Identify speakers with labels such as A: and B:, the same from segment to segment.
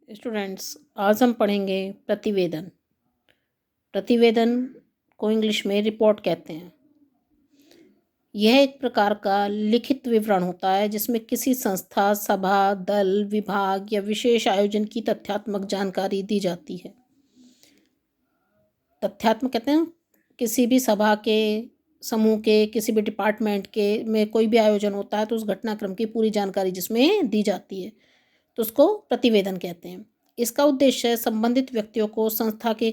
A: Students, आज हम पढ़ेंगे प्रतिवेदन। प्रतिवेदन को इंग्लिश में रिपोर्ट कहते हैं। यह एक प्रकार का लिखित विवरण होता है जिसमें किसी संस्था, सभा, दल, विभाग या विशेष आयोजन की तथ्यात्मक जानकारी दी जाती है। तथ्यात्मक कहते हैं किसी भी सभा के, समूह के, किसी भी डिपार्टमेंट के में कोई भी आयोजन होता है तो उस घटनाक्रम की पूरी जानकारी जिसमें दी जाती है तो उसको प्रतिवेदन कहते हैं। इसका उद्देश्य संबंधित व्यक्तियों को संस्था के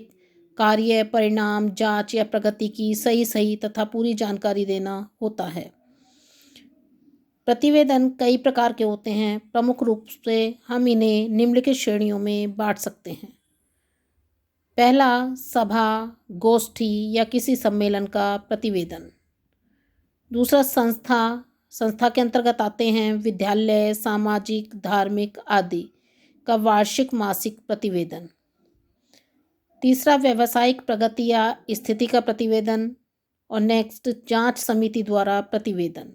A: कार्य, परिणाम, जांच या प्रगति की सही तथा पूरी जानकारी देना होता है। प्रतिवेदन कई प्रकार के होते हैं। प्रमुख रूप से हम इन्हें निम्नलिखित श्रेणियों में बांट सकते हैं। पहला, सभा, गोष्ठी या किसी सम्मेलन का प्रतिवेदन। दूसरा, संस्था के अंतर्गत आते हैं विद्यालय, सामाजिक, धार्मिक आदि का वार्षिक मासिक प्रतिवेदन। तीसरा, व्यावसायिक प्रगति या स्थिति का प्रतिवेदन। और नेक्स्ट, जांच समिति द्वारा प्रतिवेदन।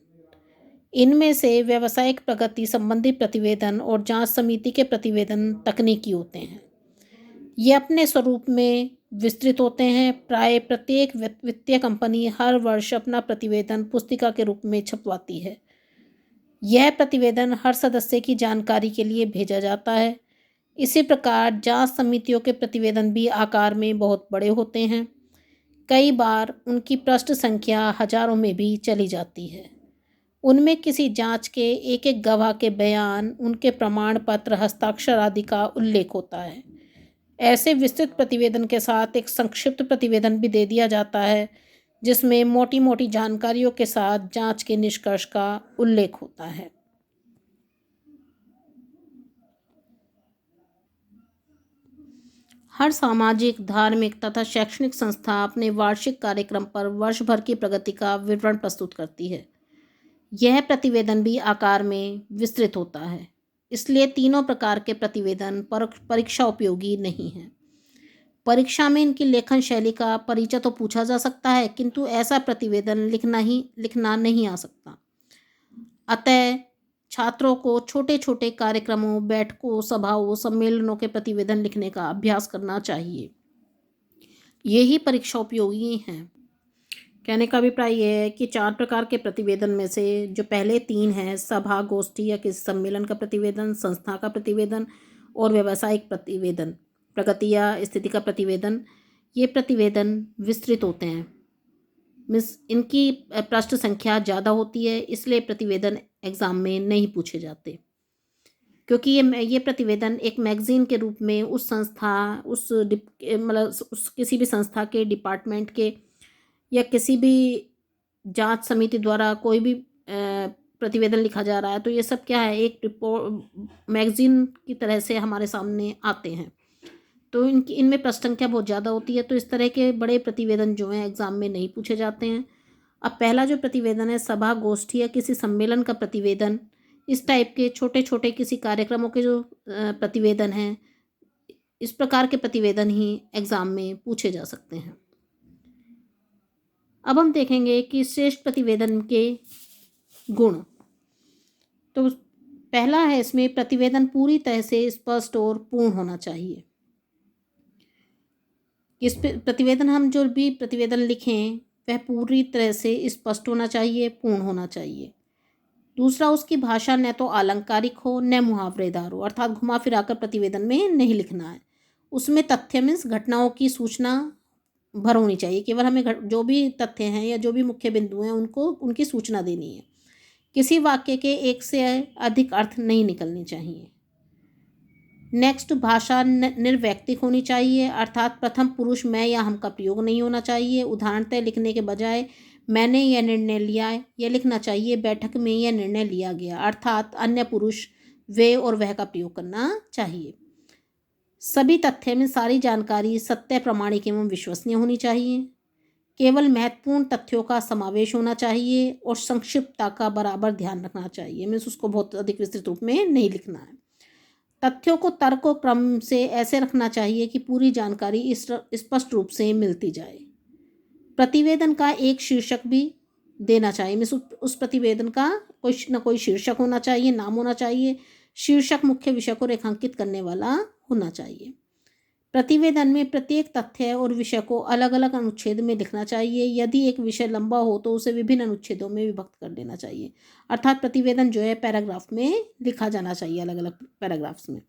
A: इनमें से व्यावसायिक प्रगति संबंधी प्रतिवेदन और जांच समिति के प्रतिवेदन तकनीकी होते हैं। ये अपने स्वरूप में विस्तृत होते हैं। प्राय प्रत्येक वित्तीय कंपनी हर वर्ष अपना प्रतिवेदन पुस्तिका के रूप में छपवाती है। यह प्रतिवेदन हर सदस्य की जानकारी के लिए भेजा जाता है। इसी प्रकार जांच समितियों के प्रतिवेदन भी आकार में बहुत बड़े होते हैं। कई बार उनकी पृष्ठ संख्या हजारों में भी चली जाती है। उनमें किसी जांच के एक एक गवाह के बयान, उनके प्रमाण पत्र, हस्ताक्षर आदि का उल्लेख होता है। ऐसे विस्तृत प्रतिवेदन के साथ एक संक्षिप्त प्रतिवेदन भी दे दिया जाता है जिसमें मोटी मोटी जानकारियों के साथ जांच के निष्कर्ष का उल्लेख होता है। हर सामाजिक, धार्मिक तथा शैक्षणिक संस्था अपने वार्षिक कार्यक्रम पर वर्ष भर की प्रगति का विवरण प्रस्तुत करती है। यह प्रतिवेदन भी आकार में विस्तृत होता है। इसलिए तीनों प्रकार के प्रतिवेदन परीक्षा उपयोगी नहीं है। परीक्षा में इनकी लेखन शैली का परिचय तो पूछा जा सकता है, किंतु ऐसा प्रतिवेदन लिखना नहीं आ सकता। अतः छात्रों को छोटे छोटे कार्यक्रमों, बैठकों, सभाओं, सम्मेलनों के प्रतिवेदन लिखने का अभ्यास करना चाहिए। यही परीक्षा उपयोगी हैं। कहने का अभिप्राय यह है कि 4 प्रकार के प्रतिवेदन में से जो पहले 3 हैं, सभा, गोष्ठी या किसी सम्मेलन का प्रतिवेदन, संस्था का प्रतिवेदन और व्यावसायिक प्रतिवेदन, प्रगति या स्थिति का प्रतिवेदन, ये प्रतिवेदन विस्तृत होते हैं। इनकी पृष्ठ संख्या ज़्यादा होती है, इसलिए प्रतिवेदन एग्ज़ाम में नहीं पूछे जाते। क्योंकि ये प्रतिवेदन एक मैगज़ीन के रूप में उस संस्था, उस किसी भी संस्था के, डिपार्टमेंट के या किसी भी जांच समिति द्वारा कोई भी प्रतिवेदन लिखा जा रहा है तो ये सब क्या है, एक रिपोर्ट मैगज़ीन की तरह से हमारे सामने आते हैं। तो इनमें पृष्ठ संख्या बहुत ज़्यादा होती है, तो इस तरह के बड़े प्रतिवेदन जो हैं एग्ज़ाम में नहीं पूछे जाते हैं। अब पहला जो प्रतिवेदन है, सभा, गोष्ठी या किसी सम्मेलन का प्रतिवेदन, इस टाइप के छोटे छोटे किसी कार्यक्रमों के जो प्रतिवेदन हैं, इस प्रकार के प्रतिवेदन ही एग्ज़ाम में पूछे जा सकते हैं। अब हम देखेंगे कि श्रेष्ठ प्रतिवेदन के गुण। तो पहला है, इसमें प्रतिवेदन पूरी तरह से स्पष्ट और पूर्ण होना चाहिए। इस प्रतिवेदन हम जो भी प्रतिवेदन लिखें वह पूरी तरह से स्पष्ट होना चाहिए, पूर्ण होना चाहिए। दूसरा, उसकी भाषा न तो अलंकारिक हो न मुहावरेदार हो, अर्थात घुमा फिराकर प्रतिवेदन में नहीं लिखना है। उसमें तथ्य मीन्स घटनाओं की सूचना भर होनी चाहिए। केवल हमें जो भी तथ्य हैं या जो भी मुख्य बिंदु हैं उनकी सूचना देनी है। किसी वाक्य के एक से अधिक अर्थ नहीं निकलने चाहिए। नेक्स्ट, भाषा निर्वैयक्तिक होनी चाहिए, अर्थात प्रथम पुरुष मैं या हम का प्रयोग नहीं होना चाहिए। उदाहरणतः लिखने के बजाय मैंने यह निर्णय लिया यह लिखना चाहिए, बैठक में यह निर्णय लिया गया, अर्थात अन्य पुरुष वे और वह का प्रयोग करना चाहिए। सभी तथ्य में सारी जानकारी सत्य, प्रामाणिक एवं विश्वसनीय होनी चाहिए। केवल महत्वपूर्ण तथ्यों का समावेश होना चाहिए और संक्षिप्तता का बराबर ध्यान रखना चाहिए। मीन्स उसको बहुत अधिक विस्तृत रूप में नहीं लिखना है। तथ्यों को तर्क और क्रम से ऐसे रखना चाहिए कि पूरी जानकारी स्पष्ट रूप से मिलती जाए। प्रतिवेदन का एक शीर्षक भी देना चाहिए। मीन्स उस प्रतिवेदन का कोई न कोई शीर्षक होना चाहिए, नाम होना चाहिए शीर्षक मुख्य विषय को रेखांकित करने वाला होना चाहिए। प्रतिवेदन में प्रत्येक तथ्य और विषय को अलग अलग अनुच्छेद में लिखना चाहिए। यदि एक विषय लंबा हो तो उसे विभिन्न अनुच्छेदों में विभक्त कर देना चाहिए। अर्थात प्रतिवेदन जो है पैराग्राफ में लिखा जाना चाहिए, अलग अलग पैराग्राफ्स में।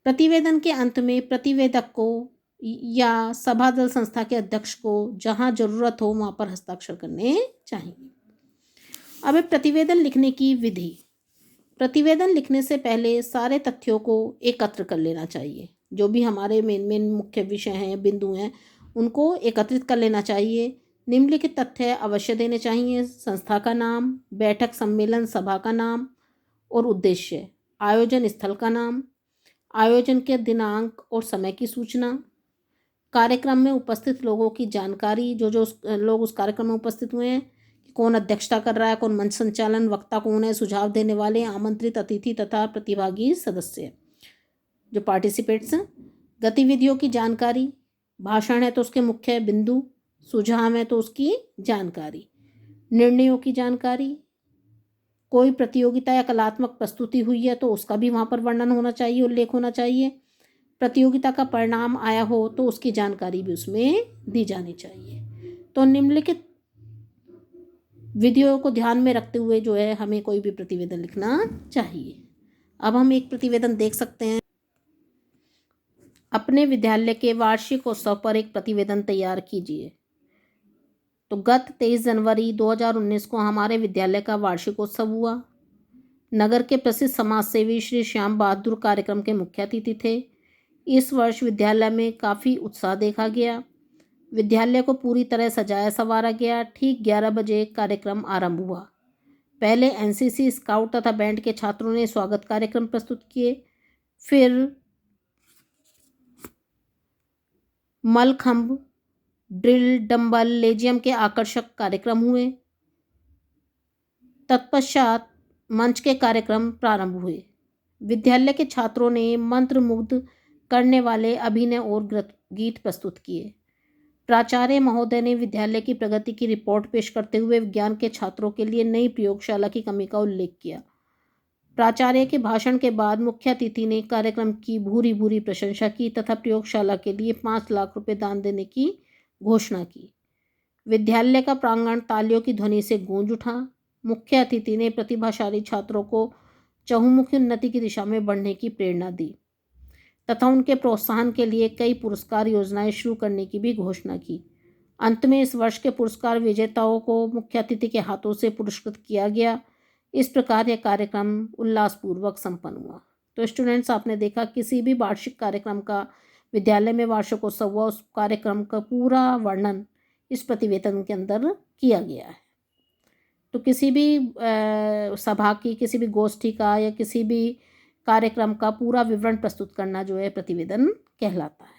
A: प्रतिवेदन के अंत में प्रतिवेदक को या सभादल संस्था के अध्यक्ष को जहां जरूरत हो वहां पर हस्ताक्षर करने चाहिए। अब प्रतिवेदन लिखने की विधि। प्रतिवेदन लिखने से पहले सारे तथ्यों को एकत्र कर लेना चाहिए। जो भी हमारे मेन मुख्य विषय हैं, बिंदु हैं, उनको एकत्रित कर लेना चाहिए। निम्नलिखित तथ्य अवश्य देने चाहिए: संस्था का नाम, बैठक सम्मेलन सभा का नाम और उद्देश्य, आयोजन स्थल का नाम, आयोजन के दिनांक और समय की सूचना, कार्यक्रम में उपस्थित लोगों की जानकारी, जो लोग उस कार्यक्रम में उपस्थित हुए हैं, कौन अध्यक्षता कर रहा है, कौन मंच संचालन, वक्ता कौन है, सुझाव देने वाले, आमंत्रित अतिथि तथा प्रतिभागी सदस्य जो पार्टिसिपेट्स हैं, गतिविधियों की जानकारी, भाषण है तो उसके मुख्य बिंदु, सुझाव है तो उसकी जानकारी, निर्णयों की जानकारी, कोई प्रतियोगिता या कलात्मक प्रस्तुति हुई है तो उसका भी वहाँ पर वर्णन होना चाहिए, उल्लेख होना चाहिए। प्रतियोगिता का परिणाम आया हो तो उसकी जानकारी भी उसमें दी जानी चाहिए। तो निम्नलिखित विधियों को ध्यान में रखते हुए जो है हमें कोई भी प्रतिवेदन लिखना चाहिए। अब हम एक प्रतिवेदन देख सकते हैं। अपने विद्यालय के वार्षिक उत्सव पर एक प्रतिवेदन तैयार कीजिए। तो गत 23 जनवरी 2019 को हमारे विद्यालय का वार्षिक उत्सव हुआ। नगर के प्रसिद्ध समाजसेवी श्री श्याम बहादुर कार्यक्रम के मुख्य अतिथि थे। इस वर्ष विद्यालय में काफ़ी उत्साह देखा गया। विद्यालय को पूरी तरह सजाया संवारा गया। ठीक 11 बजे कार्यक्रम आरंभ हुआ। पहले एनसीसी, स्काउट तथा बैंड के छात्रों ने स्वागत कार्यक्रम प्रस्तुत किए। फिर मलखंभ, ड्रिल, डंबल, लेजियम के आकर्षक कार्यक्रम हुए। तत्पश्चात मंच के कार्यक्रम प्रारंभ हुए। विद्यालय के छात्रों ने मंत्रमुग्ध करने वाले अभिनय और गीत प्रस्तुत किए। प्राचार्य महोदय ने विद्यालय की प्रगति की रिपोर्ट पेश करते हुए विज्ञान के छात्रों के लिए नई प्रयोगशाला की कमी का उल्लेख किया। प्राचार्य के भाषण के बाद मुख्य अतिथि ने कार्यक्रम की भूरी भूरी प्रशंसा की तथा प्रयोगशाला के लिए 5 लाख रुपए दान देने की घोषणा की। विद्यालय का प्रांगण तालियों की ध्वनि से गूंज उठा। मुख्य अतिथि ने प्रतिभाशाली छात्रों को चहुमुखी उन्नति की दिशा में बढ़ने की प्रेरणा दी तथा उनके प्रोत्साहन के लिए कई पुरस्कार योजनाएं शुरू करने की भी घोषणा की। अंत में इस वर्ष के पुरस्कार विजेताओं को मुख्य अतिथि के हाथों से पुरस्कृत किया गया। इस प्रकार यह कार्यक्रम उल्लासपूर्वक संपन्न हुआ। तो स्टूडेंट्स, आपने देखा किसी भी वार्षिक कार्यक्रम का, विद्यालय में वार्षिकोत्सव हुआ, उस कार्यक्रम का पूरा वर्णन इस प्रतिवेदन के अंदर किया गया है। तो किसी भी सभा की, किसी भी गोष्ठी का या किसी भी कार्यक्रम का पूरा विवरण प्रस्तुत करना जो है प्रतिवेदन कहलाता है।